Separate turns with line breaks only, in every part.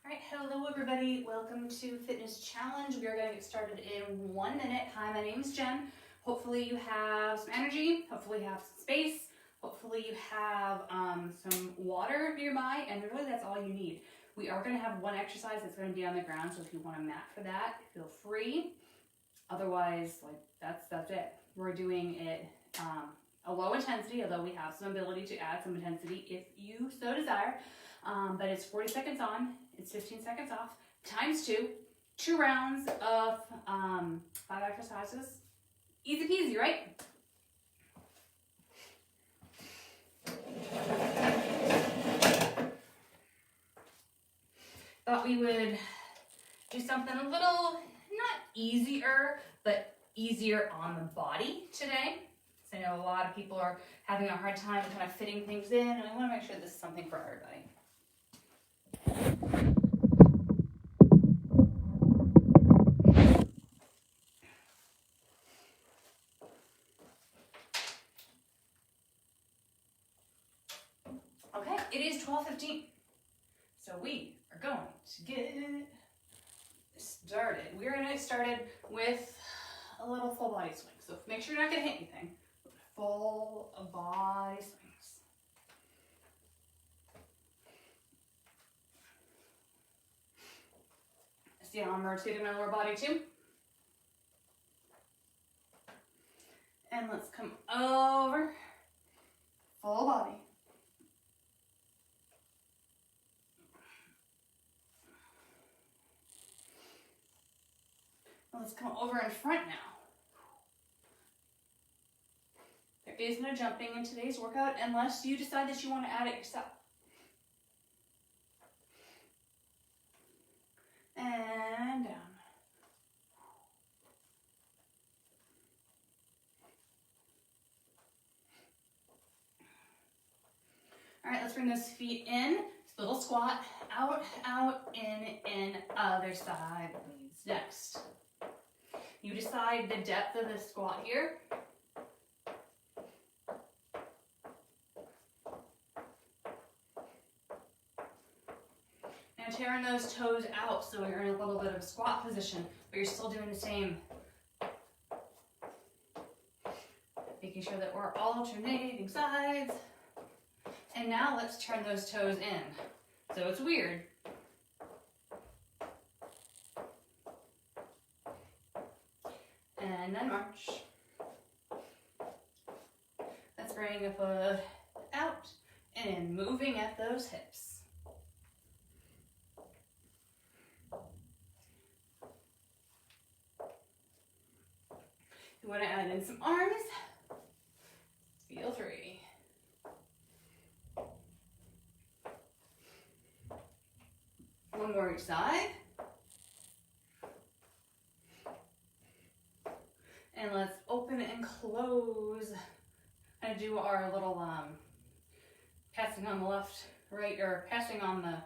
Alright, hello everybody. Welcome to Fitness Challenge. We are going to get started in 1 minute. Hi, my name is Jen. Hopefully you have some energy, hopefully you have some space, hopefully you have some water nearby, and really that's all you need. We are going to have one exercise that's going to be on the ground, so if you want a mat for that, feel free. Otherwise, that's it. We're doing it a low intensity, although we have some ability to add some intensity if you so desire. But it's 40 seconds on, it's 15 seconds off, times 2 rounds of 5 exercises. Easy peasy, right? Thought we would do something a little, not easier, but easier on the body today. So I know a lot of people are having a hard time kind of fitting things in, and I want to make sure this is something for everybody. Okay, it is 12:15, so we are going to get started. We're going to get started with a little full body swing. So make sure you're not going to hit anything. Full body swings. See how I'm rotating my lower body too? And let's come over. Full body. Let's come over in front now. There is no jumping in today's workout unless you decide that you want to add it yourself. And down. All right, let's bring those feet in. Little squat, out, out, in, other side, please. Next. You decide the depth of the squat here. Now tearing those toes out so you're in a little bit of a squat position, but you're still doing the same. Making sure that we're alternating sides. And now let's turn those toes in. So it's weird. And then march. Let's bring a foot out and in, moving at those hips. You want to add in some arms? Feel free. One more each side. And let's open and close and do our little passing on the left, right, or passing on the,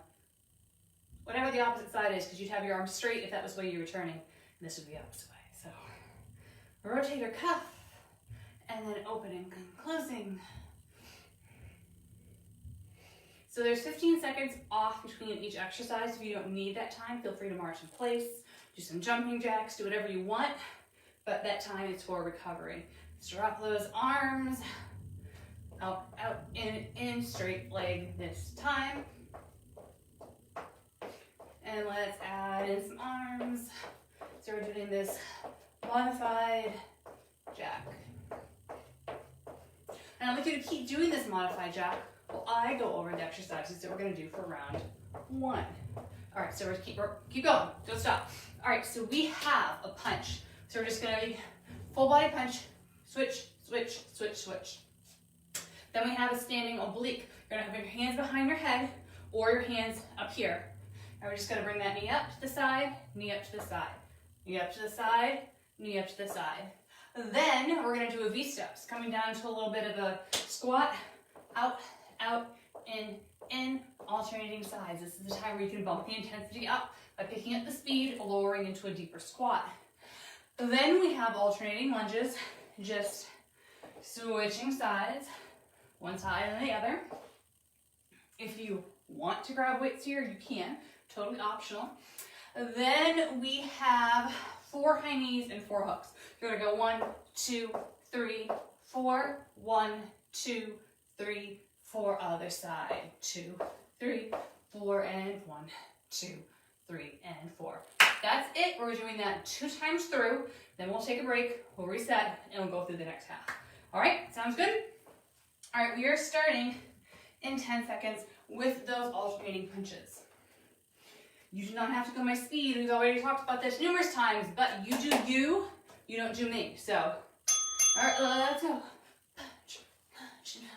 whatever the opposite side is, because you'd have your arms straight if that was the way you were turning. And this would be the opposite way. So rotate your cuff and then opening and closing. So there's 15 seconds off between each exercise. If you don't need that time, feel free to march in place, do some jumping jacks, do whatever you want. But that time is for recovery. So drop those arms, out, out, in, straight leg this time. And let's add in some arms. So we're doing this modified jack. And I'd like you to keep doing this modified jack while I go over the exercises that we're gonna do for round 1. All right, so we're keep going, don't stop. All right, so we have a punch. So we're just going to be full body punch, switch, switch, switch, switch. Then we have a standing oblique. You're going to have your hands behind your head or your hands up here. And we're just going to bring that knee up to the side, knee up to the side, knee up to the side, knee up to the side. Then we're going to do a V-steps, coming down to a little bit of a squat, out, out, in, alternating sides. This is the time where you can bump the intensity up by picking up the speed, lowering into a deeper squat. Then we have alternating lunges, just switching sides, one side and the other. If you want to grab weights here, you can. totally optional. Then we have 4 high knees and 4 hooks. You're gonna go 1, 2, 3, 4, 1, 2, 3, 4, other side, 2, 3, 4, and 1, 2, 3, and 4. That's it. We're doing that 2 times through. Then we'll take a break, we'll reset, and we'll go through the next half. All right, sounds good? All right, we are starting in 10 seconds with those alternating punches. You do not have to go my speed. We've already talked about this numerous times, but you do you, you don't do me. So, all right, let's go. Punch, punch, punch.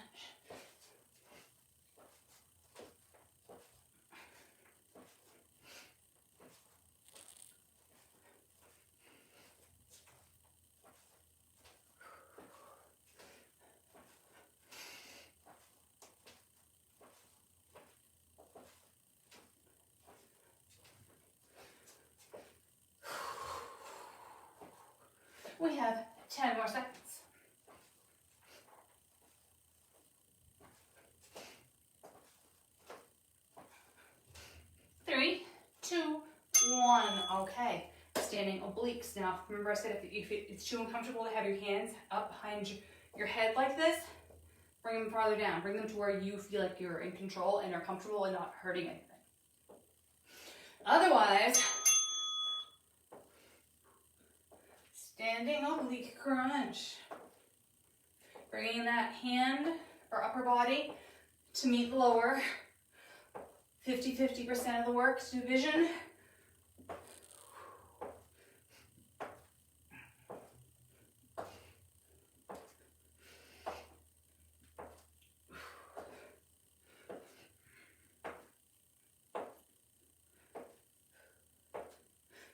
We have 10 more seconds. 3, 2, 1. Okay. Standing obliques. Now, remember I said if it's too uncomfortable to have your hands up behind your head like this, bring them farther down. Bring them to where you feel like you're in control and are comfortable and not hurting anything. Otherwise, standing oblique crunch. Bringing that hand or upper body to meet lower. 50% of the work, division.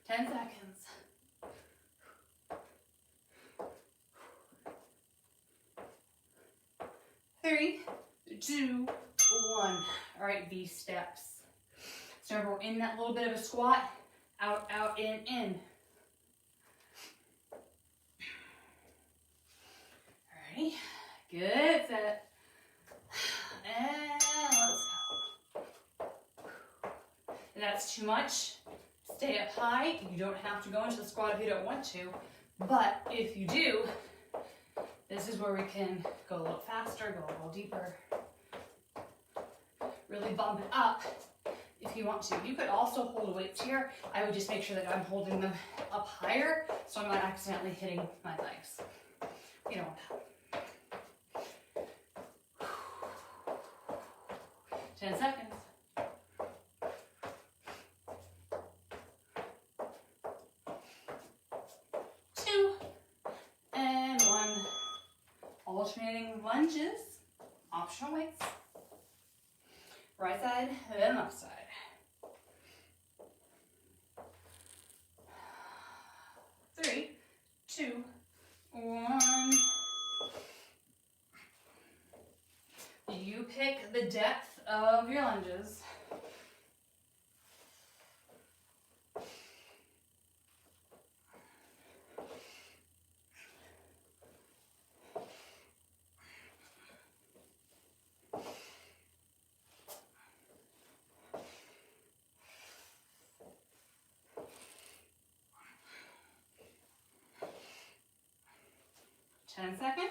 Ten seconds. 3, 2, 1. All right, V steps. So remember, we're in that little bit of a squat. Out, out, in. All right, good. Set. And let's go. If that's too much, stay up high. You don't have to go into the squat if you don't want to. But if you do, this is where we can go a little faster, go a little deeper. Really bump it up if you want to. You could also hold weights here. I would just make sure that I'm holding them up higher so I'm not accidentally hitting my legs. You don't want that. 10 seconds. 2 and 1. Alternating lunges, optional weights. Right side, then left side. 3, 2, 1. You pick the depth of your lunges. Ten seconds.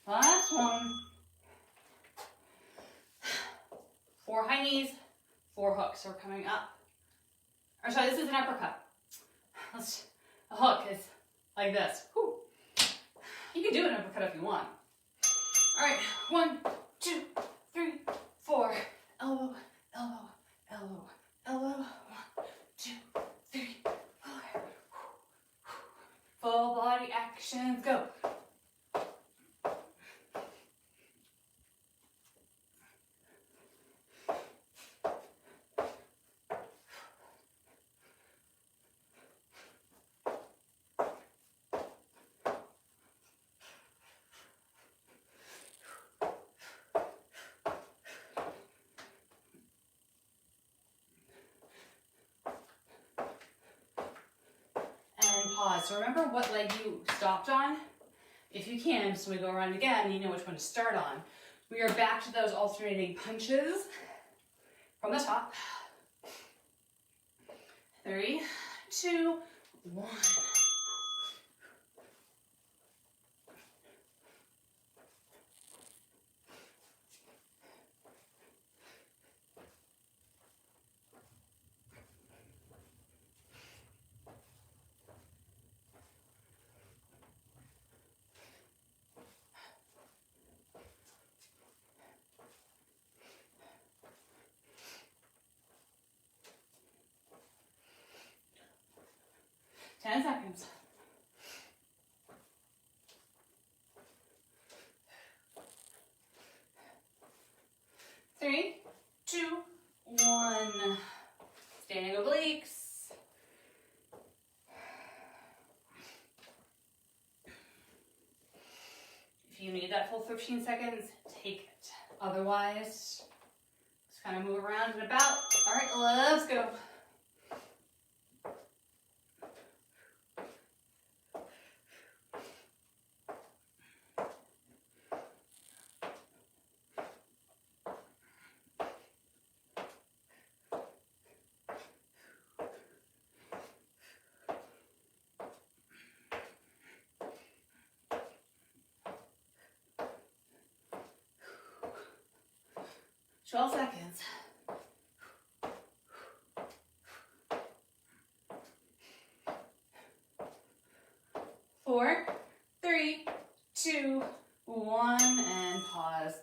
Last one. 4 high knees, 4 hooks. We're coming up. Or sorry, this is an uppercut. A hook is like this. Whew. You can do an uppercut if you want. All right, 1, 2, 3, 4. Elbow, elbow, elbow, elbow. 1, 2, 3, 4. Full body actions, go. Pause. So remember what leg you stopped on? if you can, so we go around again, you know which one to start on. We are back to those alternating punches from the top. 3, 2, 1. Ten seconds. 3, 2, 1. Standing obliques. If you need that full 15 seconds, take it. Otherwise, just kind of move around and about. All right, let's go. Twelve seconds. 4, 3, 2, 1, and pause.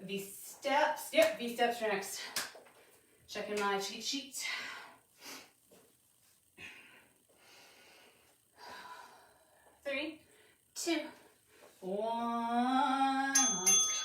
V-steps. Yep, V-steps are next. Checking my cheat sheet. 3, 2, 1. Let's go.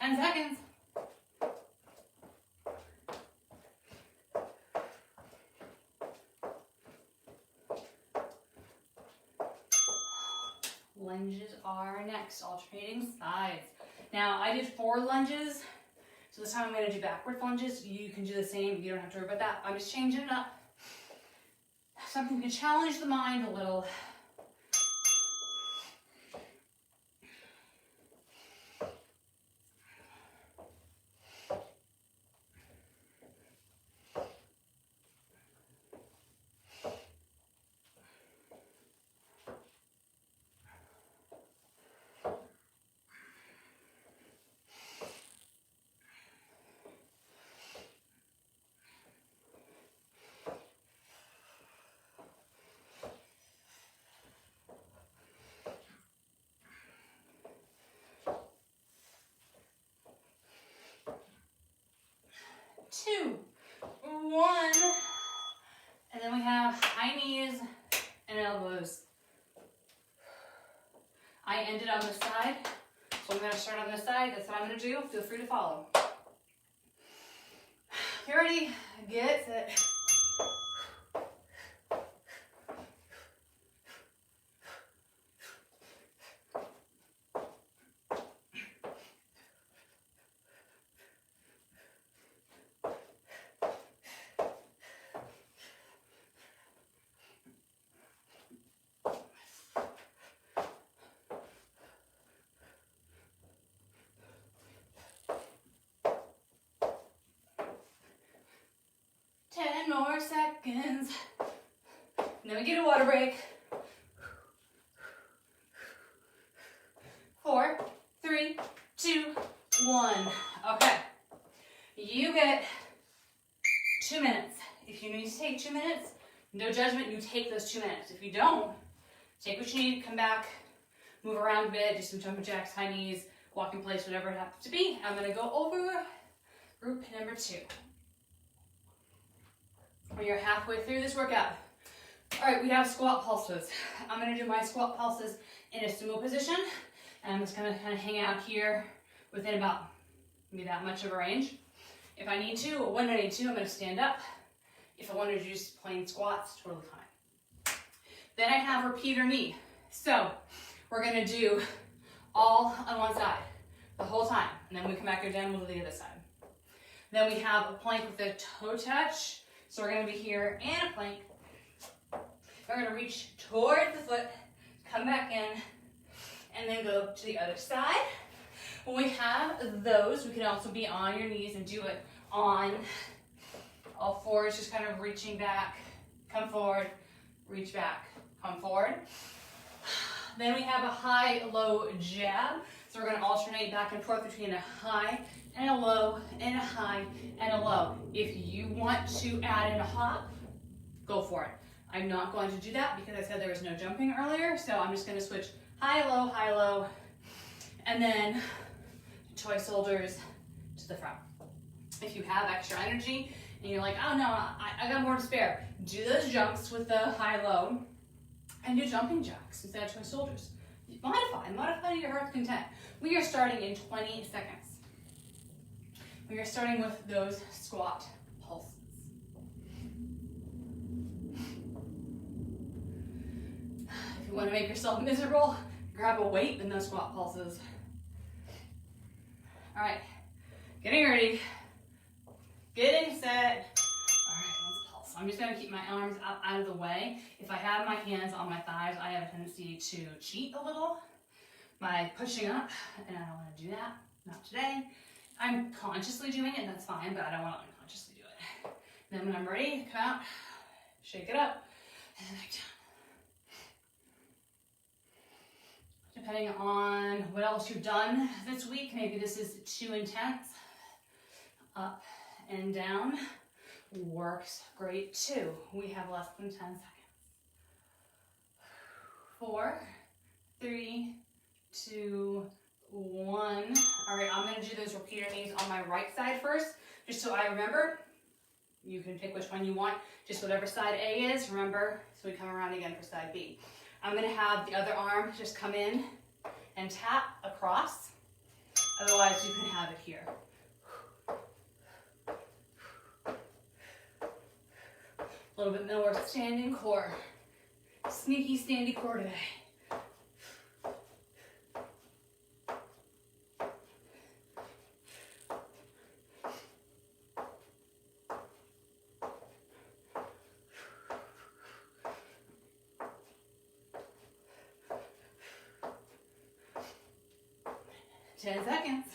10 seconds. 1. Lunges are next, alternating sides. Now, I did 4 lunges, so this time I'm going to do backward lunges. You can do the same. You don't have to worry about that. I'm just changing it up. Something to challenge the mind a little. Two, 1, and then we have high knees and elbows. I ended on this side, so I'm going to start on this side. That's what I'm going to do. Feel free to follow. Get ready, get set. 10 more seconds. And then we get a water break. 4, 3, 2, 1. Okay. You get 2 minutes. If you need to take 2 minutes, no judgment, you take those 2 minutes. If you don't, take what you need, come back, move around a bit, do some jumping jacks, high knees, walk in place, whatever it happens to be. I'm going to go over group number 2. When you're halfway through this workout. All right, we have squat pulses. I'm going to do my squat pulses in a sumo position. And I'm just gonna kind of hang out here within about maybe that much of a range. If I need to, or when I need to, I'm gonna stand up. If I want to do just plain squats, totally fine. Then I have repeater knee. So we're gonna do all on one side the whole time. And then we come back down, we'll do the other side. Then we have a plank with a toe touch. So we're gonna be here and a plank. We're gonna reach towards the foot, come back in, and then go to the other side. When we have those, we can also be on your knees and do it on all fours, just kind of reaching back, come forward, reach back, come forward. Then we have a high-low jab. So we're gonna alternate back and forth between a high and a low, and a high and a low. If you want to add in a hop, go for it. I'm not going to do that because I said there was no jumping earlier, so I'm just gonna switch high, low, and then toy shoulders to the front. If you have extra energy and you're like, oh no, I got more to spare, do those jumps with the high, low, and do jumping jacks instead of toy shoulders. Modify to your heart's content. We are starting in 20 seconds. We are starting with those squat pulses. If you want to make yourself miserable, grab a weight and those squat pulses. All right, getting ready, getting set. All right, let's pulse. I'm just gonna keep my arms out of the way. If I have my hands on my thighs, I have a tendency to cheat a little by pushing up, and I don't wanna do that, not today. I'm consciously doing it, and that's fine, but I don't wanna unconsciously do it. And then when I'm ready, come out, shake it up, and back down. Depending on what else you've done this week, maybe this is too intense. Up and down works great too. We have less than 10 seconds. 4, 3, 2, 1. All right, I'm gonna do those repeater knees on my right side first, just so I remember. You can pick which one you want, just whatever side A is, remember, so we come around again for side B. I'm gonna have the other arm just come in and tap across. Otherwise, you can have it here. A little bit more standing core. Sneaky standing core today. Ten seconds.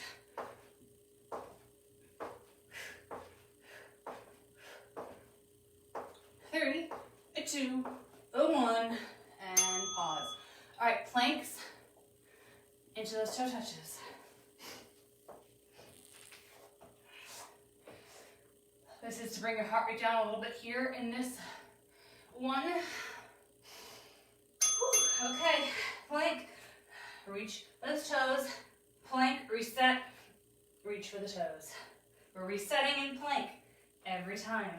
3, 2, 1, and pause. All right, planks into those toe touches. This is to bring your heart rate down a little bit here in this one. Whew. Okay, plank, reach those toes. Plank, reset, reach for the toes. We're resetting in plank every time.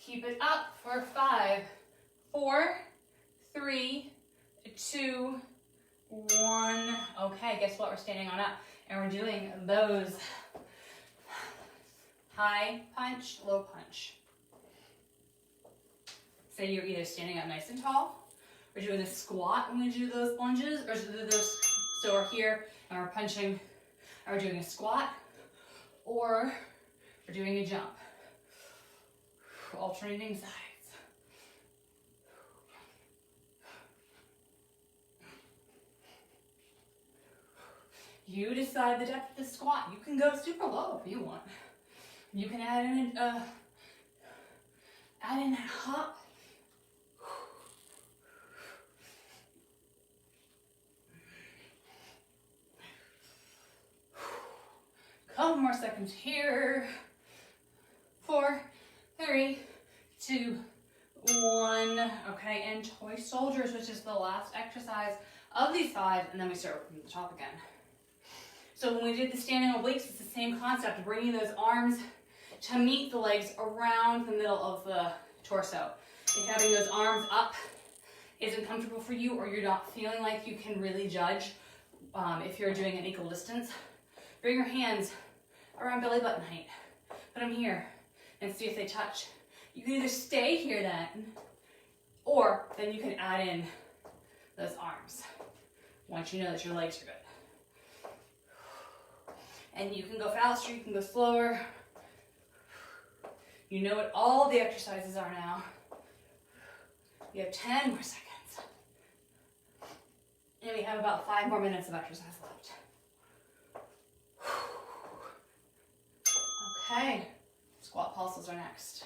Keep it up for 5, 4, 3, 2, 1. Okay, guess what? We're standing on up and we're doing those high punch, low punch. Say you're either standing up nice and tall, we're doing a squat when we do those lunges, or those, so we're here and we're punching, and we're doing a squat, or we're doing a jump. Alternating sides. You decide the depth of the squat. You can go super low if you want. You can add in that hop. Couple more seconds here. 4, 3, 1. Okay, and toy soldiers, which is the last exercise of these 5, and then we start from the top again. So when we did the standing obliques, it's the same concept, bringing those arms to meet the legs around the middle of the torso. If having those arms up isn't comfortable for you, or you're not feeling like you can really judge if you're doing an equal distance, bring your hands around belly button height. Put them here and see if they touch. You can either stay here then, or then you can add in those arms once you know that your legs are good. And you can go faster, you can go slower. You know what all the exercises are now. You have 10 more seconds. And we have about 5 more minutes of exercise left. Okay, squat pulses are next.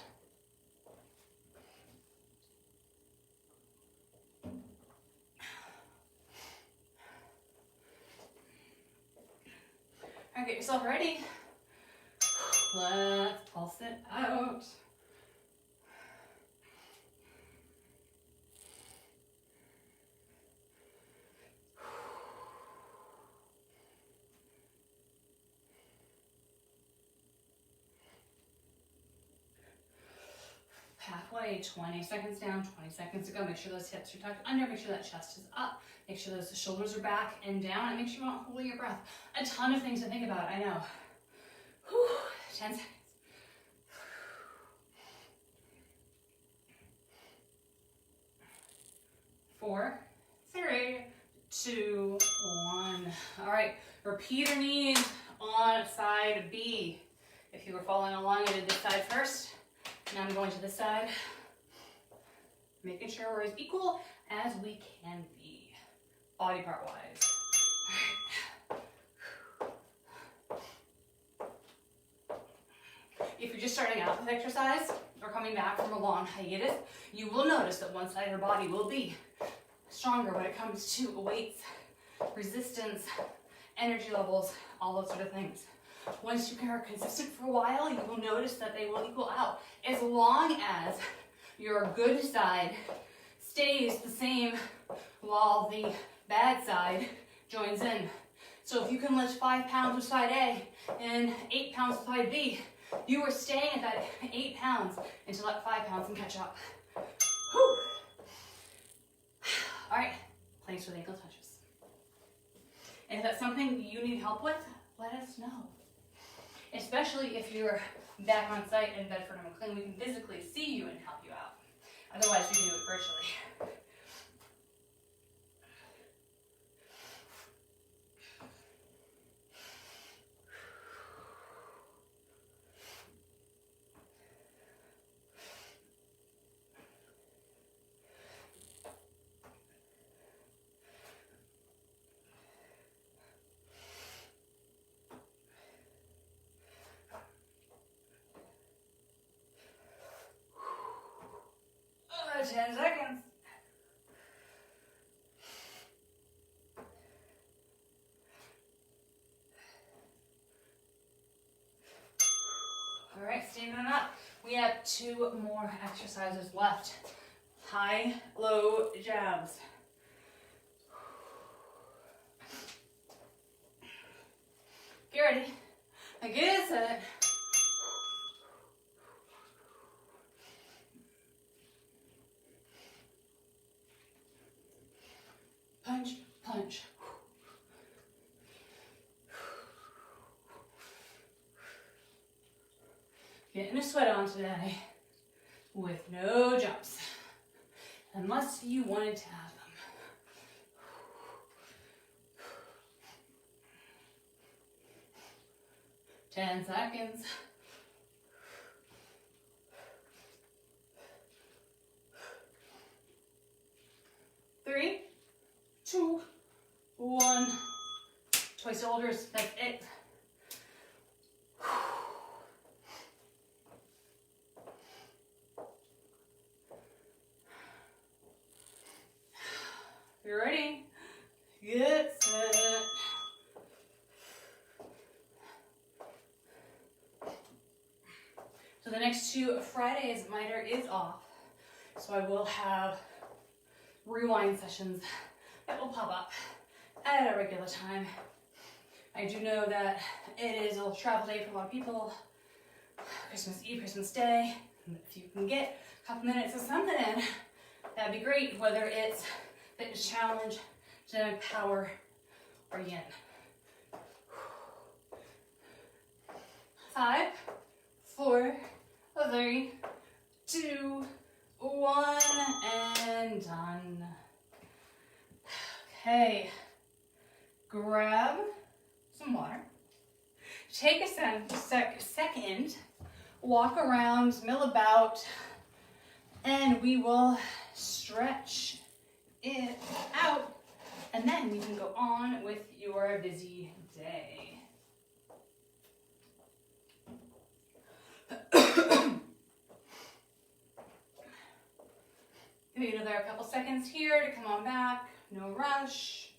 All right, get yourself ready. Let's pulse it out. Halfway, 20 seconds down, 20 seconds to go. Make sure those hips are tucked under, make sure that chest is up, make sure those shoulders are back and down, and make sure you're not holding your breath. A ton of things to think about, I know. Whew, 10 seconds. Four, 3, 2, 1. All right, repeat your knees on side B. If you were following along, I did this side first. Now I'm going to this side, making sure we're as equal as we can be, body part wise. If you're just starting out with exercise or coming back from a long hiatus, you will notice that one side of your body will be stronger when it comes to weights, resistance, energy levels, all those sort of things. Once you are consistent for a while, you will notice that they will equal out as long as your good side stays the same while the bad side joins in. So if you can lift 5 pounds with side A and 8 pounds with side B, you are staying at that 8 pounds until that 5 pounds can catch up. Whew. All right, place where the ankle touches. And if that's something you need help with, let us know. Especially if you're back on site in Bedford and McLean, we can physically see you and help you out. Otherwise, we can do it virtually. Oh, 10 seconds. All right, standing up. We have 2 more exercises left. High, low jabs. Get ready. Get set. Punch, punch. Getting a sweat on today with no jumps, unless you wanted to have them. 10 seconds. Three, 2, 1. Toy shoulders, that's it. You ready? Get set. So the next 2 Fridays, miter is off. So I will have rewind sessions that will pop up at a regular time. I do know that it is a travel day for a lot of people. Christmas Eve, Christmas Day. If you can get a couple minutes of something in, that'd be great, whether it's fitness challenge, genetic power, or yin. 5, 4, 3, 2, 1, and done. Okay, grab some water. Take a second, walk around, mill about, and we will stretch it out, and then you can go on with your busy day. Give me another couple seconds here to come on back, no rush.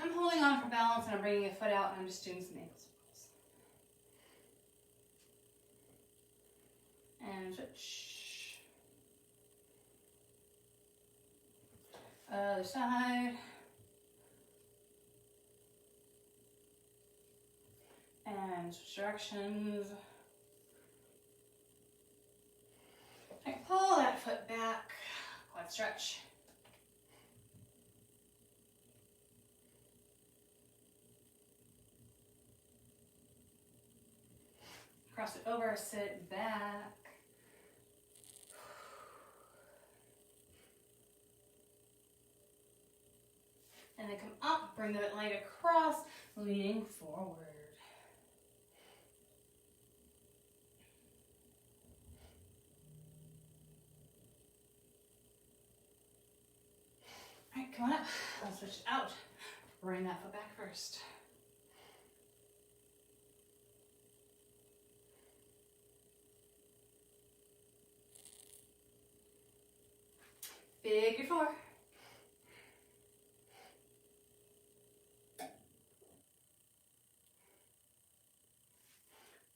I'm holding on for balance and I'm bringing a foot out and I'm just doing some ankle circles. And switch. Other side. And switch directions. Okay, pull that foot back, quad stretch. Cross it over, sit back. And then come up, bring the leg across, leaning forward. All right, come on up. Let's switch it out. Bring that foot back first. Figure 4.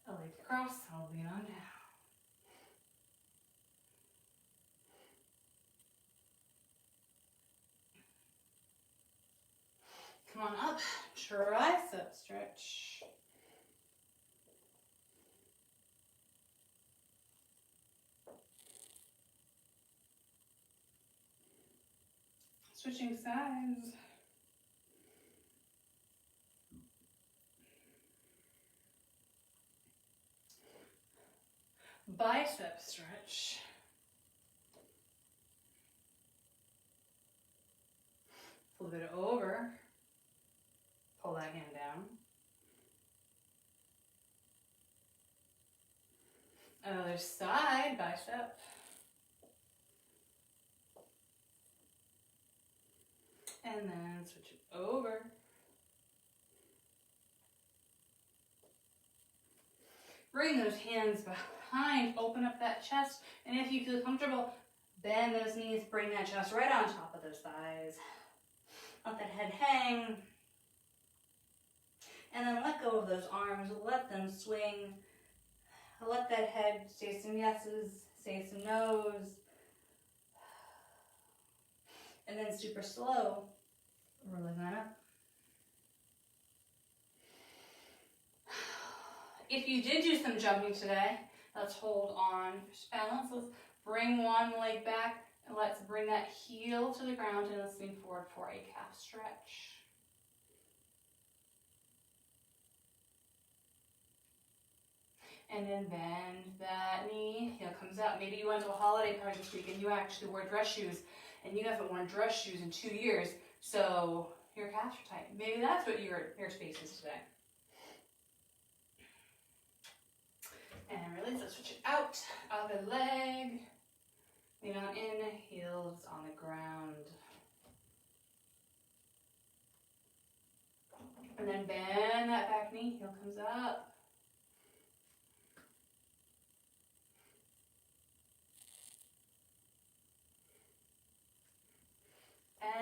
A leg across, I'll lean on down. Come on up, tricep stretch. Switching sides. Bicep stretch. Flip it over. Pull that hand down. Other side, bicep. And then switch it over. Bring those hands behind, open up that chest, and if you feel comfortable, bend those knees, bring that chest right on top of those thighs. Let that head hang. And then let go of those arms, let them swing. Let that head say some yeses, say some nos. And then super slow, rolling that up. If you did do some jumping today, let's hold on for balance. Let's bring one leg back and let's bring that heel to the ground and let's lean forward for a calf stretch. And then bend that knee, heel comes out. Maybe you went to a holiday party this week and you actually wore dress shoes and you haven't worn dress shoes in 2 years, so your calves are tight. Maybe that's what your space is today. And release, let's switch it out. Other leg, lean on in, heels on the ground. And then bend that back knee, heel comes up.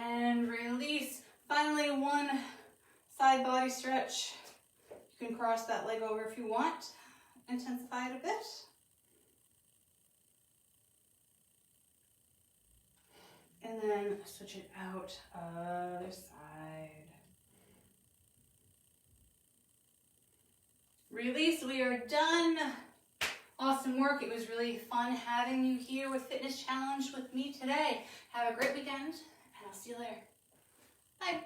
And release. Finally, one side body stretch. You can cross that leg over if you want. Intensify it a bit. And then switch it out, other side. Release, we are done. Awesome work. It was really fun having you here with Fitness Challenge with me today. Have a great weekend, and I'll see you later. Bye.